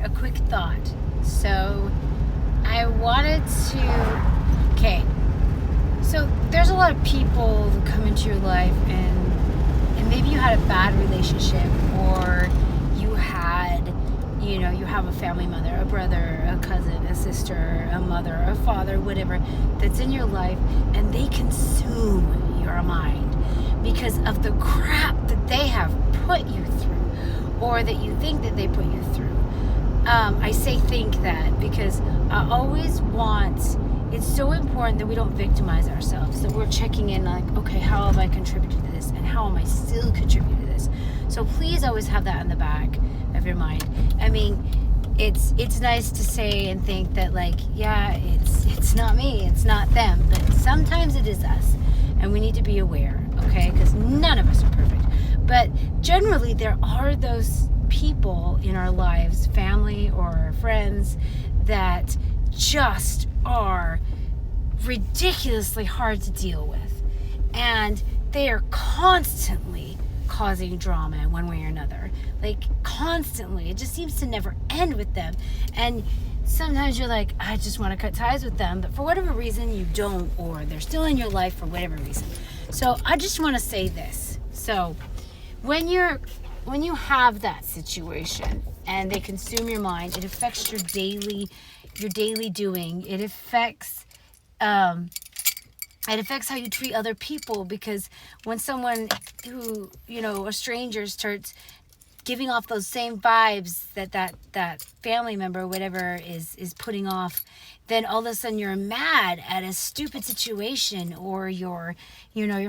a quick thought. So I wanted to, okay, so there's a lot of people who come into your life and maybe you had a bad relationship, or you had, you have a family member, a brother, a cousin, a sister, a mother, a father, whatever, that's in your life, and they consume your mind because of the crap that they have put you through, or that you think that they put you through. I say think that because I always it's so important that we don't victimize ourselves, that we're checking in like, okay, how have I contributed to this, and how am I still contributing to this? So please always have that in the back of your mind. I mean, it's nice to say and think that, like, yeah, it's not me, it's not them, but sometimes it is us, and we need to be aware, okay? Because none of us are perfect, but generally there are those people in our lives, family or friends, that just are ridiculously hard to deal with, and they are constantly causing drama in one way or another, like constantly. It just seems to never end with them, and sometimes you're like, I just want to cut ties with them, but for whatever reason you don't, or they're still in your life for whatever reason. So I just want to say this. So when you have that situation and they consume your mind, it affects your daily doing. It affects how you treat other people, because when someone who, a stranger, starts giving off those same vibes that family member or whatever is putting off, then all of a sudden you're mad at a stupid situation, or you're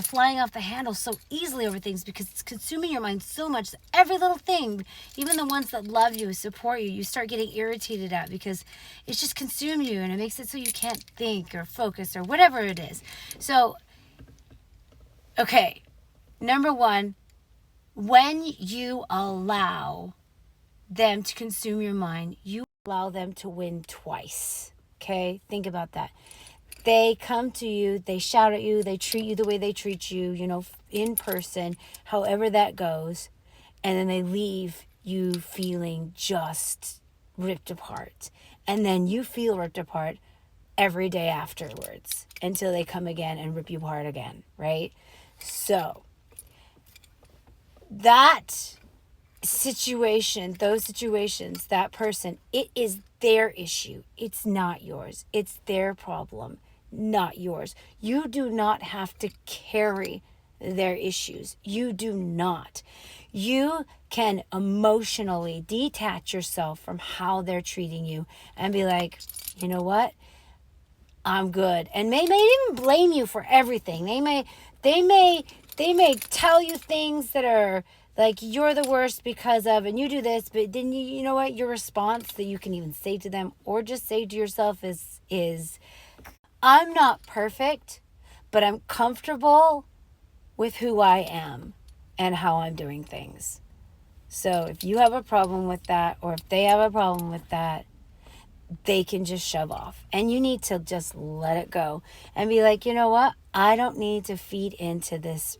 flying off the handle so easily over things because it's consuming your mind so much that every little thing, even the ones that love you, support you, you start getting irritated at because it's just consumed you, and it makes it so you can't think or focus or whatever it is. So, okay, number one, when you allow them to consume your mind, you allow them to win twice. Okay? Think about that. They come to you, they shout at you, they treat you the way they treat you, in person, however that goes, and then they leave you feeling just ripped apart. And then you feel ripped apart every day afterwards until they come again and rip you apart again, right? So, that situation, those situations, that person, it is their issue. It's not yours. It's their problem, not yours. You do not have to carry their issues. You do not. You can emotionally detach yourself from how they're treating you and be like, you know what? I'm good. And they may even blame you for everything. They may tell you things that are like, you're the worst because of, and you do this, but then you know what? Your response that you can even say to them or just say to yourself is I'm not perfect, but I'm comfortable with who I am and how I'm doing things. So if you have a problem with that, or if they have a problem with that, they can just shove off. And you need to just let it go and be like, you know what? I don't need to feed into this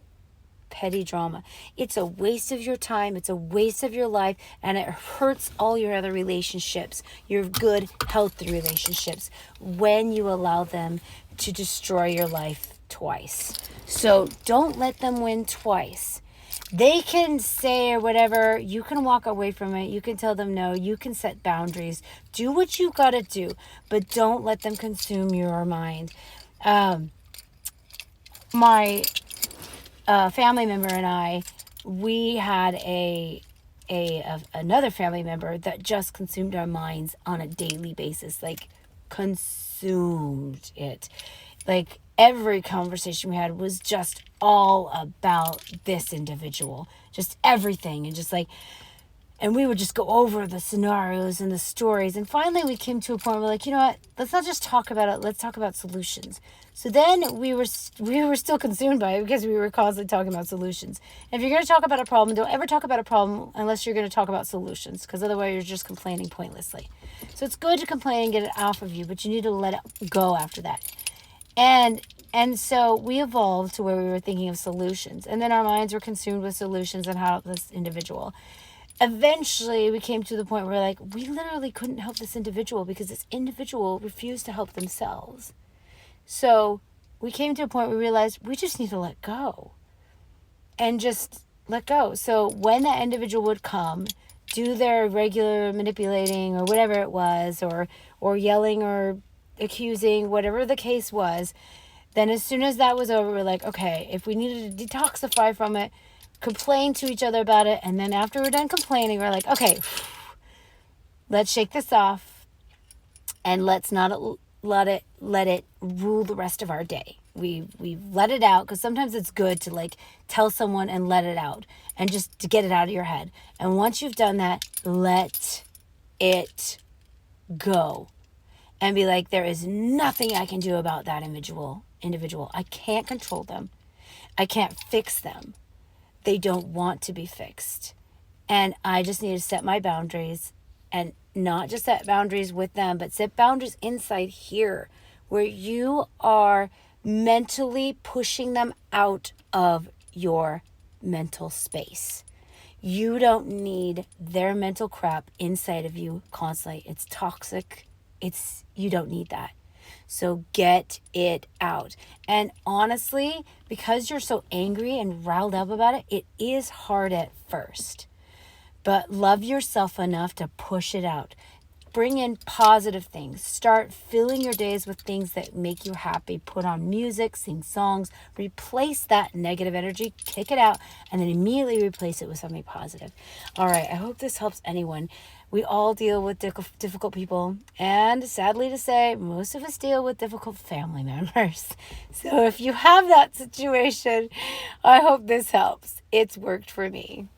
petty drama. It's a waste of your time. It's a waste of your life. And it hurts all your other relationships, your good, healthy relationships, when you allow them to destroy your life twice. So don't let them win twice. They can say or whatever, you can walk away from it, you can tell them no, you can set boundaries, do what you gotta do, but don't let them consume your mind. My family member and I, we had another family member that just consumed our minds on a daily basis, like consumed it. Like every conversation we had was just all about this individual, just everything, and just like, and we would just go over the scenarios and the stories. And finally we came to a point where we're like, you know what, let's not just talk about it, let's talk about solutions. So then we were still consumed by it because we were constantly talking about solutions. And if you're going to talk about a problem, don't ever talk about a problem unless you're going to talk about solutions, because otherwise you're just complaining pointlessly. So it's good to complain and get it off of you, but you need to let it go after that. And so we evolved to where we were thinking of solutions, and then our minds were consumed with solutions and how this individual. eventually we came to the point where, like, we literally couldn't help this individual because this individual refused to help themselves. So we came to a point where we realized we just need to let go. And just let go. So when that individual would come, do their regular manipulating or whatever it was, or yelling or accusing, whatever the case was, then as soon as that was over, we're like, okay, if we needed to detoxify from it, complain to each other about it, and then after we're done complaining, we're like, okay, let's shake this off, and let's not let it rule the rest of our day. We've let it out, because sometimes it's good to, like, tell someone and let it out, and just to get it out of your head. And once you've done that, let it go, and be like, there is nothing I can do about that individual. I can't control them. I can't fix them. They don't want to be fixed. And I just need to set my boundaries, and not just set boundaries with them, but set boundaries inside here, where you are mentally pushing them out of your mental space. You don't need their mental crap inside of you constantly. It's toxic. You don't need that. So get it out. And honestly, because you're so angry and riled up about it, it is hard at first. But love yourself enough to push it out. Bring in positive things. Start filling your days with things that make you happy. Put on music, sing songs, replace that negative energy, kick it out, and then immediately replace it with something positive. All right, I hope this helps anyone. We all deal with difficult people, and sadly to say, most of us deal with difficult family members. So if you have that situation, I hope this helps. It's worked for me.